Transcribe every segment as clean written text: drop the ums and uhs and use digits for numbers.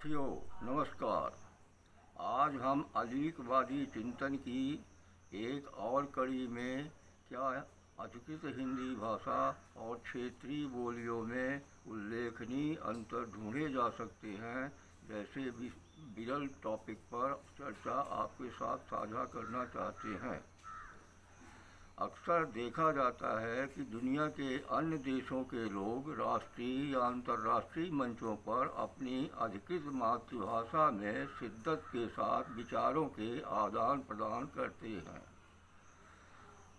साथियों नमस्कार। आज हम अलीकवादी चिंतन की एक और कड़ी में क्या अधिकृत हिंदी भाषा और क्षेत्रीय बोलियों में उल्लेखनीय अंतर ढूंढे जा सकते हैं जैसे विरल टॉपिक पर चर्चा आपके साथ साझा करना चाहते हैं। अक्सर देखा जाता है कि दुनिया के अन्य देशों के लोग राष्ट्रीय या अंतर्राष्ट्रीय मंचों पर अपनी अधिकृत मातृभाषा में शिद्दत के साथ विचारों के आदान प्रदान करते हैं,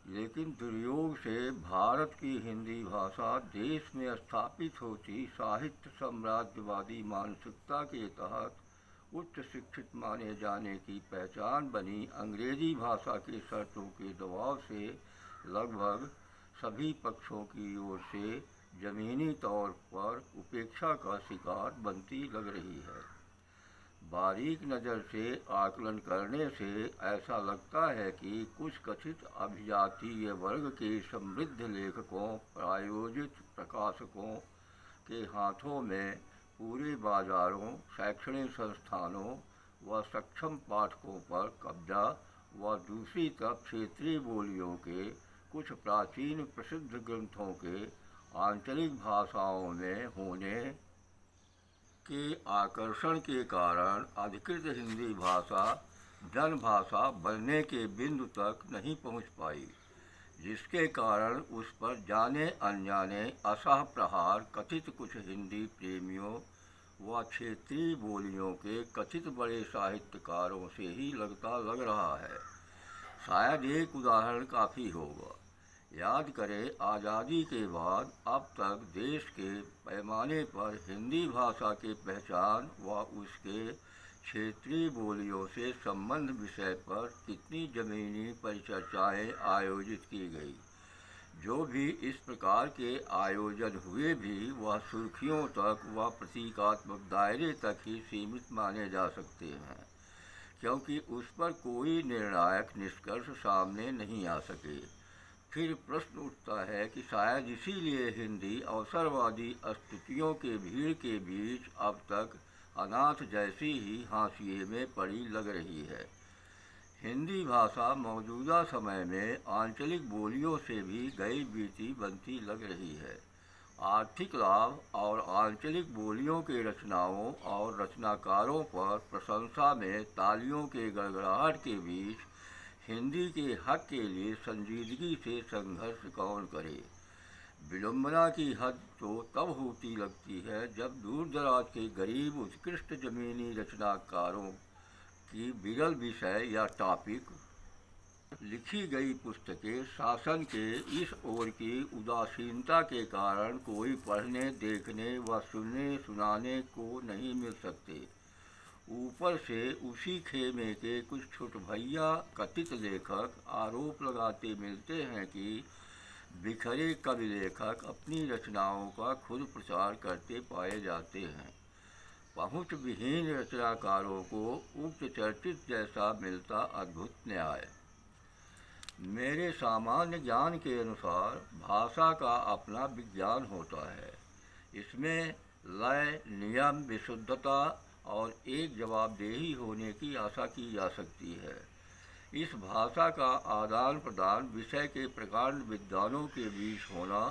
लेकिन दुर्योग से भारत की हिंदी भाषा देश में स्थापित होती साहित्य साम्राज्यवादी मानसिकता के तहत उच्च शिक्षित माने जाने की पहचान बनी अंग्रेजी भाषा के शर्तों के दबाव से लगभग सभी पक्षों की ओर से ज़मीनी तौर पर उपेक्षा का शिकार बनती लग रही है। बारीक नज़र से आकलन करने से ऐसा लगता है कि कुछ कथित अभिजातीय वर्ग के समृद्ध लेखकों, प्रायोजित प्रकाशकों के हाथों में पूरे बाजारों, शैक्षणिक संस्थानों व सक्षम पाठकों पर कब्जा व दूसरी तरफ क्षेत्रीय बोलियों के कुछ प्राचीन प्रसिद्ध ग्रंथों के आंचलिक भाषाओं में होने के आकर्षण के कारण अधिकृत हिंदी भाषा जनभाषा बनने के बिंदु तक नहीं पहुंच पाई, जिसके कारण उस पर जाने अनजाने असह प्रहार कथित कुछ हिंदी प्रेमियों व क्षेत्रीय बोलियों के कथित बड़े साहित्यकारों से ही लगता लग रहा है। शायद एक उदाहरण काफ़ी होगा। याद करें, आज़ादी के बाद अब तक देश के पैमाने पर हिंदी भाषा के पहचान व उसके क्षेत्रीय बोलियों से संबंध विषय पर कितनी ज़मीनी परिचर्चाएँ आयोजित की गई। जो भी इस प्रकार के आयोजन हुए भी वह सुर्खियों तक व प्रतीकात्मक दायरे तक ही सीमित माने जा सकते हैं, क्योंकि उस पर कोई निर्णायक निष्कर्ष सामने नहीं आ सके। फिर प्रश्न उठता है कि शायद इसीलिए हिंदी अवसरवादी स्तुतियों के भीड़ के बीच अब तक अनाथ जैसी ही हाशिए में पड़ी लग रही है। हिंदी भाषा मौजूदा समय में आंचलिक बोलियों से भी गई बीती बनती लग रही है। आर्थिक लाभ और आंचलिक बोलियों के रचनाओं और रचनाकारों पर प्रशंसा में तालियों के गड़गड़ाहट के बीच हिंदी के हक के लिए संजीदगी से संघर्ष कौन करे। विडंबना की हद तो तब होती लगती है जब दूर दराज के गरीब उत्कृष्ट ज़मीनी रचनाकारों की विरल विषय या टॉपिक लिखी गई पुस्तकें शासन के इस ओर की उदासीनता के कारण कोई पढ़ने, देखने व सुनने सुनाने को नहीं मिल सकते। ऊपर से उसी खेमे के कुछ छुट भैया कथित लेखक आरोप लगाते मिलते हैं कि बिखरे कवि लेखक अपनी रचनाओं का खुद प्रचार करते पाए जाते हैं। पहुँच विहीन रचनाकारों को उक्त चर्चित जैसा मिलता अद्भुत न्याय। मेरे सामान्य ज्ञान के अनुसार भाषा का अपना विज्ञान होता है। इसमें लय, नियम, विशुद्धता और एक जवाबदेही होने की आशा की जा सकती है। इस भाषा का आदान प्रदान विषय के प्रकांड विद्वानों के बीच होना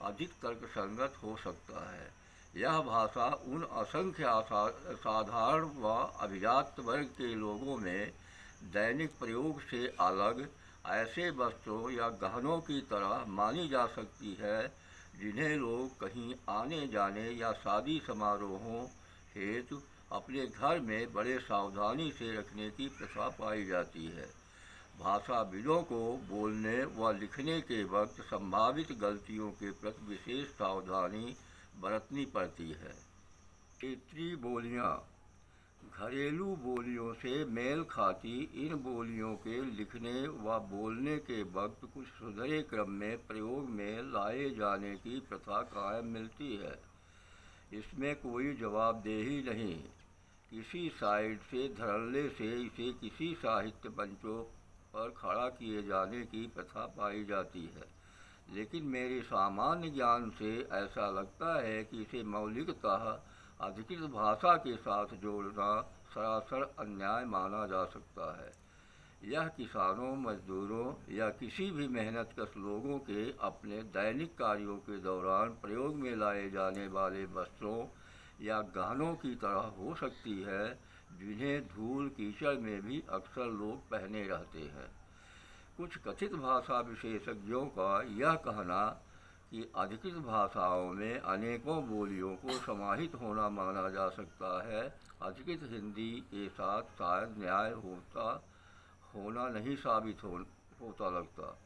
अधिक तर्कसंगत हो सकता है। यह भाषा उन असंख्य साधारण व अभिजात वर्ग के लोगों में दैनिक प्रयोग से अलग ऐसे वस्त्रों या गहनों की तरह मानी जा सकती है जिन्हें लोग कहीं आने जाने या शादी समारोहों हेतु अपने घर में बड़े सावधानी से रखने की प्रथा पाई जाती है। भाषाविदों को बोलने व लिखने के वक्त संभावित गलतियों के प्रति विशेष सावधानी बरतनी पड़ती है। क्षेत्रीय बोलियाँ घरेलू बोलियों से मेल खाती इन बोलियों के लिखने व बोलने के वक्त कुछ सुधरे क्रम में प्रयोग में लाए जाने की प्रथा कायम मिलती है। इसमें कोई जवाबदेही नहीं। किसी साइड से धड़ल्ले से इसे किसी साहित्य मंचों पर खड़ा किए जाने की प्रथा पाई जाती है, लेकिन मेरे सामान्य ज्ञान से ऐसा लगता है कि इसे मौलिकतः अधिकृत भाषा के साथ जोड़ना सरासर अन्याय माना जा सकता है। यह किसानों, मजदूरों या किसी भी मेहनतकश लोगों के अपने दैनिक कार्यों के दौरान प्रयोग में लाए जाने वाले वस्त्रों या गहनों की तरह हो सकती है, जिन्हें धूल कीचड़ में भी अक्सर लोग पहने रहते हैं। कुछ कथित भाषा विशेषज्ञों का यह कहना कि अधिकृत भाषाओं में अनेकों बोलियों को समाहित होना माना जा सकता है, अधिकृत हिंदी के साथ शायद न्याय होना नहीं साबित होता लगता।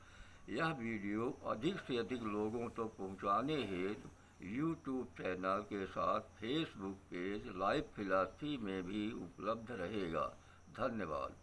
यह वीडियो अधिक से अधिक लोगों तक पहुंचाने हेतु यूट्यूब चैनल के साथ फेसबुक पेज लाइव फिलॉसफी में भी उपलब्ध रहेगा। धन्यवाद।